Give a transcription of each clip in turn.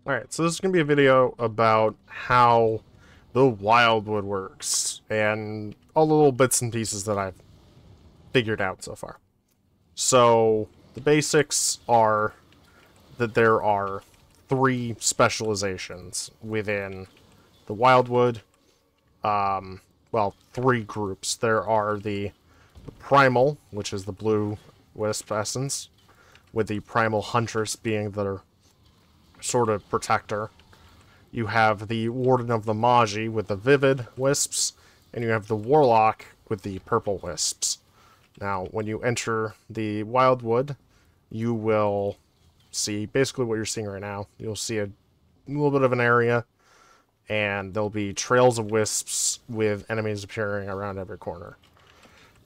Alright, so this is going to be a video about how the Wildwood works, and all the little bits and pieces that I've figured out so far. So, the basics are that there are 3 specializations within the Wildwood. Well, 3 groups. There are the Primal, which is the blue wisp essence, with the Primal Huntress being their sort of protector. You have the Warden of the Magi with the vivid wisps, and you have the Warlock with the purple wisps. Now, when you enter the Wildwood, you will see basically what you're seeing right now. You'll see a little bit of an area, and there'll be trails of wisps with enemies appearing around every corner.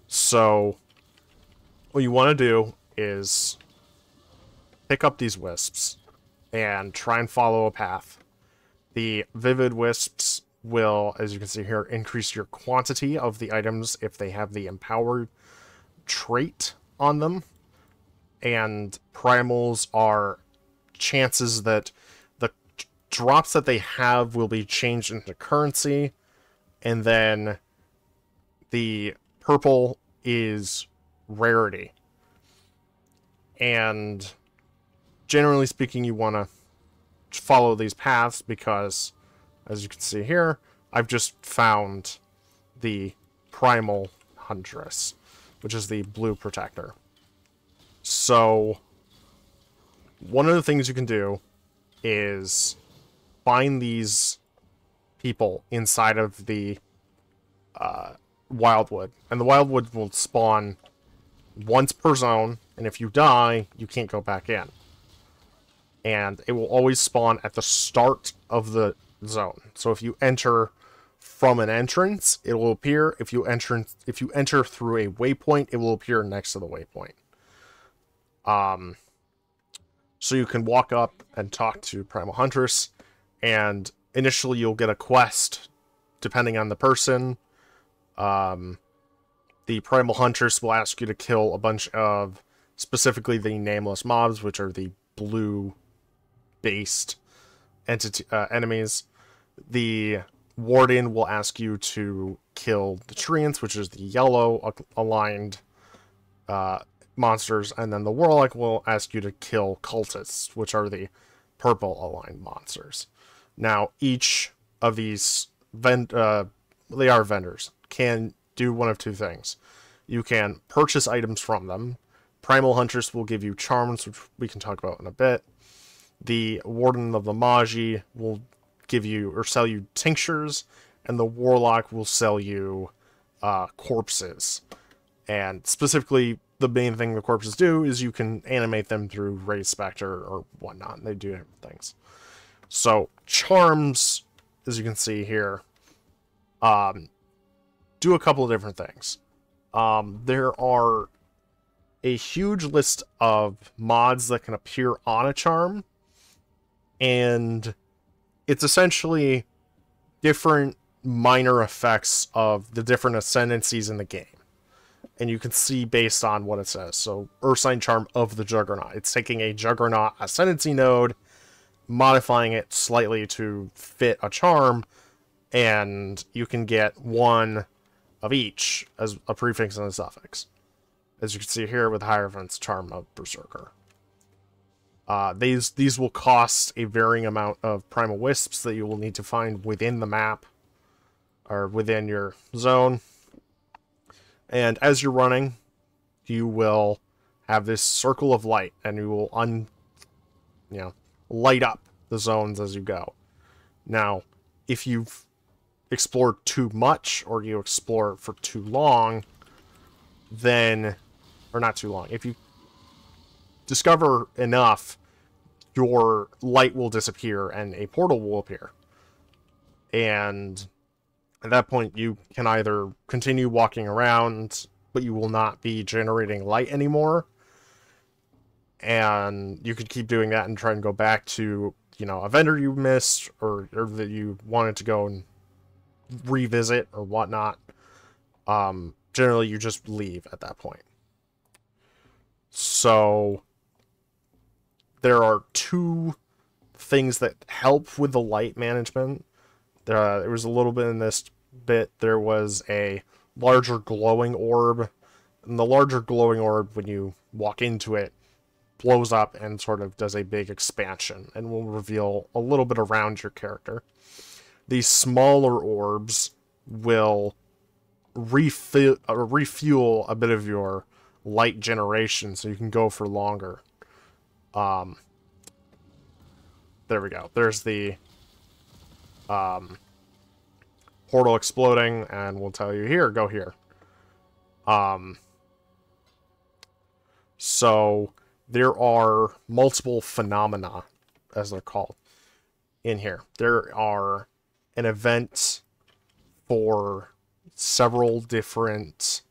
So, what you want to do is pick up these wisps and try and follow a path. The vivid wisps will, as you can see here, increase your quantity of the items if they have the empowered trait on them. And primals are chances that the drops that they have will be changed into currency. And then the purple is rarity. And generally speaking, you want to follow these paths because, as you can see here, I've just found the Primal Huntress, which is the blue protector. So, one of the things you can do is find these people inside of the Wildwood. And the Wildwood will spawn once per zone, and if you die, you can't go back in. And it will always spawn at the start of the zone. So if you enter from an entrance, it will appear. If you enter through a waypoint, it will appear next to the waypoint. So you can walk up and talk to Primal Huntress, and initially you'll get a quest, depending on the person. The Primal Huntress will ask you to kill a bunch of, specifically the nameless mobs, which are the blue-based enemies. The Warden will ask you to kill the Treants, which is the yellow-aligned monsters, and then the Warlock will ask you to kill cultists, which are the purple-aligned monsters. Now, each of these they are vendors, can do one of 2 things. You can purchase items from them. Primal Huntress will give you charms, which we can talk about in a bit. The Warden of the Magi will give you or sell you tinctures, and the Warlock will sell you corpses. And specifically, the main thing the corpses do is you can animate them through Ray Spectre or whatnot. They do different things. So, charms, as you can see here, do a couple of different things. There are a huge list of mods that can appear on a charm, and it's essentially different minor effects of the different ascendancies in the game. And you can see based on what it says. So, Ursine Charm of the Juggernaut. It's taking a Juggernaut ascendancy node, modifying it slightly to fit a charm, and you can get one of each as a prefix and a suffix. As you can see here with Hierophant's Charm of Berserker. These will cost a varying amount of Primal Wisps that you will need to find within the map, or within your zone. And as you're running, you will have this circle of light, and you will light up the zones as you go. Now, if you've explored too much, or you explore for too long, then, or not too long, if you discover enough, your light will disappear and a portal will appear. And at that point, you can either continue walking around, but you will not be generating light anymore. And you could keep doing that and try and go back to, a vendor you missed, or that you wanted to go and revisit or whatnot. Generally, you just leave at that point. So, there are 2 things that help with the light management. There was a little bit in this bit. There was a larger glowing orb. And the larger glowing orb, when you walk into it, blows up and sort of does a big expansion and will reveal a little bit around your character. These smaller orbs will refuel a bit of your light generation so you can go for longer. There we go. There's the portal exploding, and we'll tell you here, go here. So there are multiple phenomena, as they're called, in here. There are an event for several different...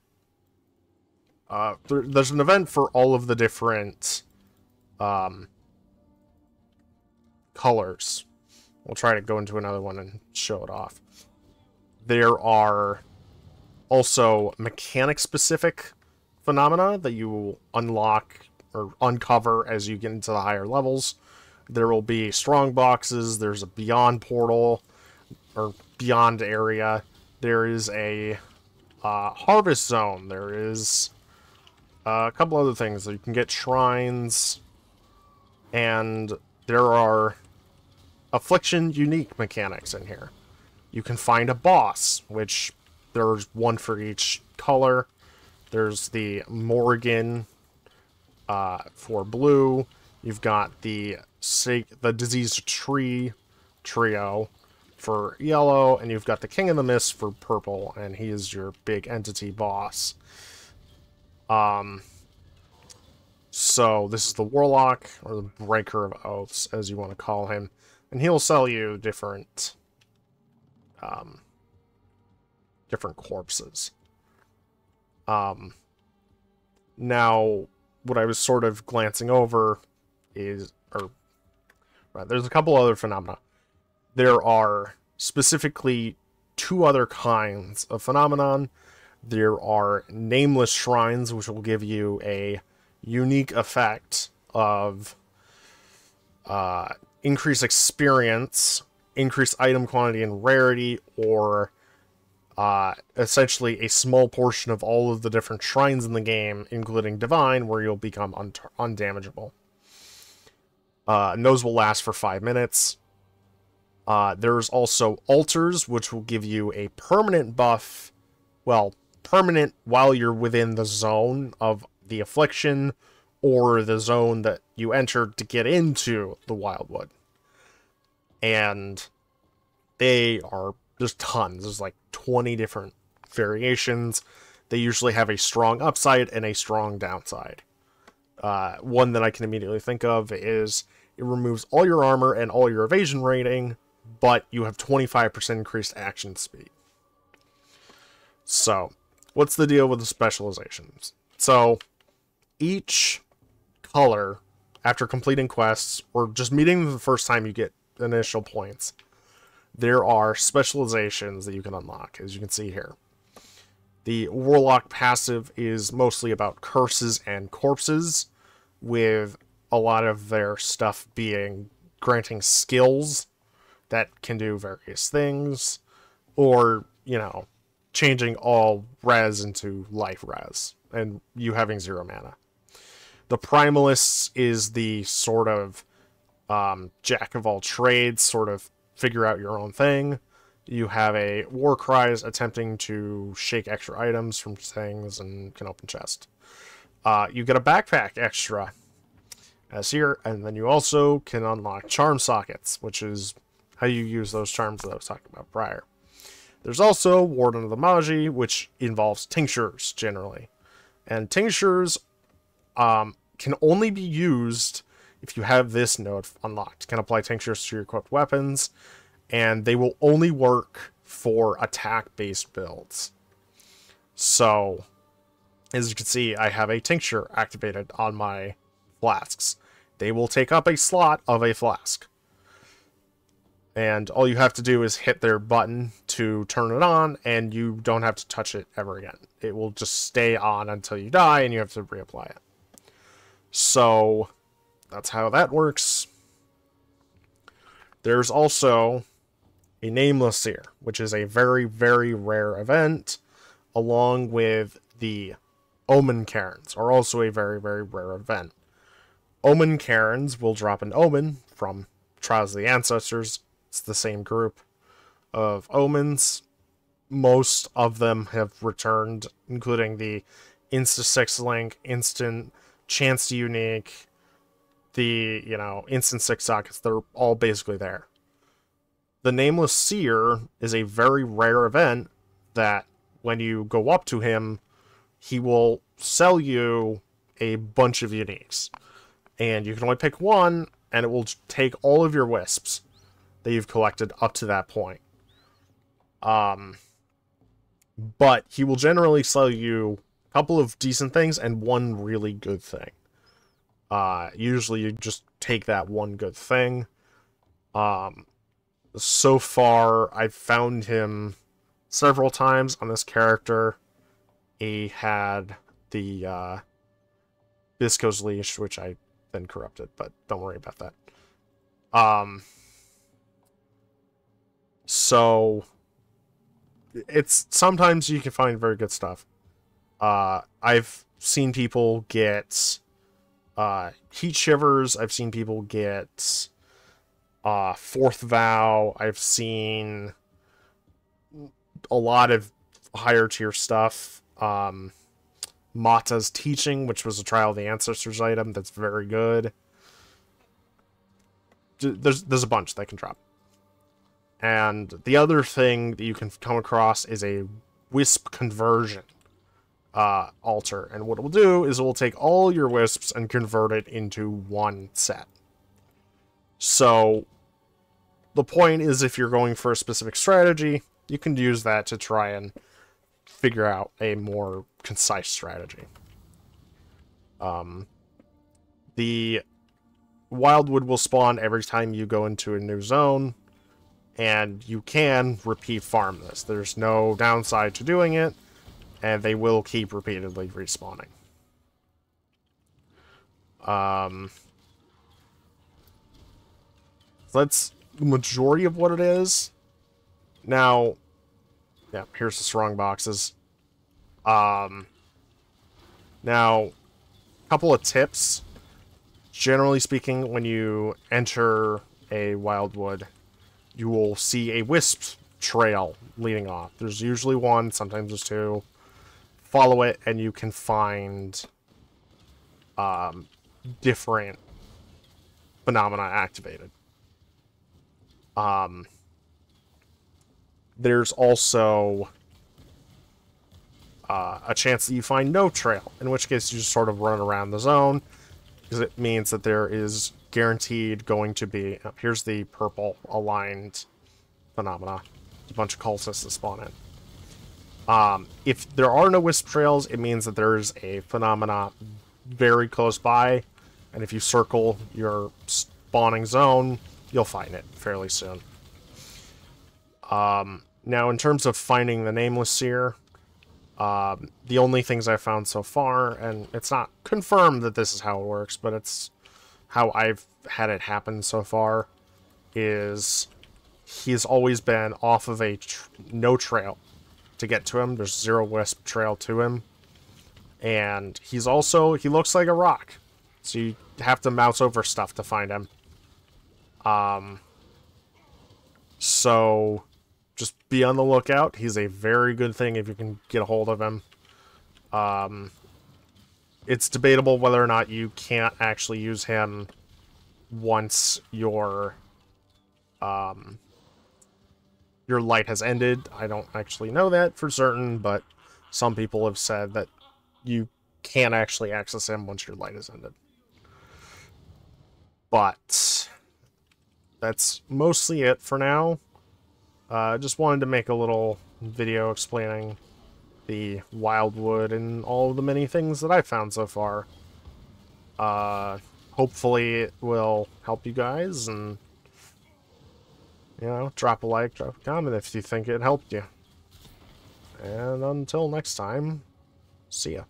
there's an event for all of the different colors. We'll try to go into another one and show it off. There are also mechanic-specific phenomena that you will unlock or uncover as you get into the higher levels. There will be strong boxes. There's a beyond portal or beyond area. There is a harvest zone. There is a couple other things. You can get shrines, and there are affliction unique mechanics in here. You can find a boss, which there's one for each color. There's the Morrigan for blue. You've got the diseased tree trio for yellow, and you've got the King of the Mist for purple, and he is your big entity boss. So this is the Warlock, or the Breaker of Oaths, as you want to call him, and he'll sell you different corpses. Now, what I was sort of glancing over is, there's a couple other phenomena. There are specifically two other kinds of phenomenon. There are nameless shrines, which will give you a unique effect of increased experience, increased item quantity and rarity, or essentially a small portion of all of the different shrines in the game, including Divine, where you'll become undamageable. And those will last for 5 minutes. There's also altars, which will give you a permanent buff, well, permanent while you're within the zone of the affliction, or the zone that you entered to get into the Wildwood. And there's tons. There's like 20 different variations. They usually have a strong upside and a strong downside. One that I can immediately think of is it removes all your armor and all your evasion rating, but you have 25% increased action speed. So, what's the deal with the specializations? So, each color, after completing quests, or just meeting them the first time you get initial points, there are specializations that you can unlock, as you can see here. The Warlock passive is mostly about curses and corpses, with a lot of their stuff being granting skills that can do various things, or, you know, changing all res into life res, and you having 0 mana. The Primalist is the sort of jack of all trades, sort of figure out your own thing. You have a War Cries attempting to shake extra items from things and can open chest. You get a backpack extra, as here, and then you also can unlock charm sockets, which is how you use those charms that I was talking about prior. There's also Warden of the Magi, which involves tinctures, generally. And tinctures can only be used if you have this node unlocked. You can apply tinctures to your equipped weapons, and they will only work for attack-based builds. So, as you can see, I have a tincture activated on my flasks. They will take up a slot of a flask. And all you have to do is hit their button to turn it on, and you don't have to touch it ever again. It will just stay on until you die, and you have to reapply it. So, that's how that works. There's also a Nameless Seer, which is a very, very rare event, along with the Omen Cairns, are also a very, very rare event. Omen Cairns will drop an Omen from Trials of the Ancestors. It's the same group of Omens. Most of them have returned, including the Insta-6 Link, Instant Chance to Unique, the, Instant 6 Sockets. They're all basically there. The Nameless Seer is a very rare event that when you go up to him, he will sell you a bunch of uniques. And you can only pick one, and it will take all of your wisps that you've collected up to that point. But he will generally sell you a couple of decent things and one really good thing. Usually you just take that one good thing. So far, I've found him several times on this character. He had the Bisco's Leash, which I then corrupted, but don't worry about that. So it's sometimes you can find very good stuff. I've seen people get Heat Shivers. I've seen people get Fourth Vow. I've seen a lot of higher tier stuff. Mata's Teaching, which was a Trial of the Ancestors item that's very good. There's a bunch that can drop. And the other thing that you can come across is a Wisp Conversion altar. And what it will do is it will take all your Wisps and convert it into one set. So the point is, if you're going for a specific strategy, you can use that to try and figure out a more concise strategy. The Wildwood will spawn every time you go into a new zone, and you can repeat farm this. There's no downside to doing it, and they will keep repeatedly respawning. That's the majority of what it is. Now, yeah, here's the strong boxes. Now, a couple of tips. Generally speaking, when you enter a Wildwood, you will see a wisp trail leading off. There's usually one, sometimes there's two. Follow it, and you can find different phenomena activated. There's also a chance that you find no trail, in which case you just sort of run around the zone, because it means that there is guaranteed going to be... here's the purple aligned phenomena. A bunch of cultists that spawn in. If there are no wisp trails, it means that there's a phenomena very close by, and if you circle your spawning zone, you'll find it fairly soon. Now, in terms of finding the Nameless Seer, the only things I've found so far, and it's not confirmed that this is how it works, but it's how I've had it happen so far, is he's always been off of a no trail to get to him. There's zero wisp trail to him. And he's also, he looks like a rock, so you have to mouse over stuff to find him. So just be on the lookout. He's a very good thing if you can get a hold of him. It's debatable whether or not you can't actually use him once your light has ended. I don't actually know that for certain, but some people have said that you can't actually access him once your light has ended. But that's mostly it for now. Just wanted to make a little video explaining the Wildwood and all of the many things that I've found so far. Hopefully it will help you guys, and drop a like, drop a comment if you think it helped you. And until next time, see ya.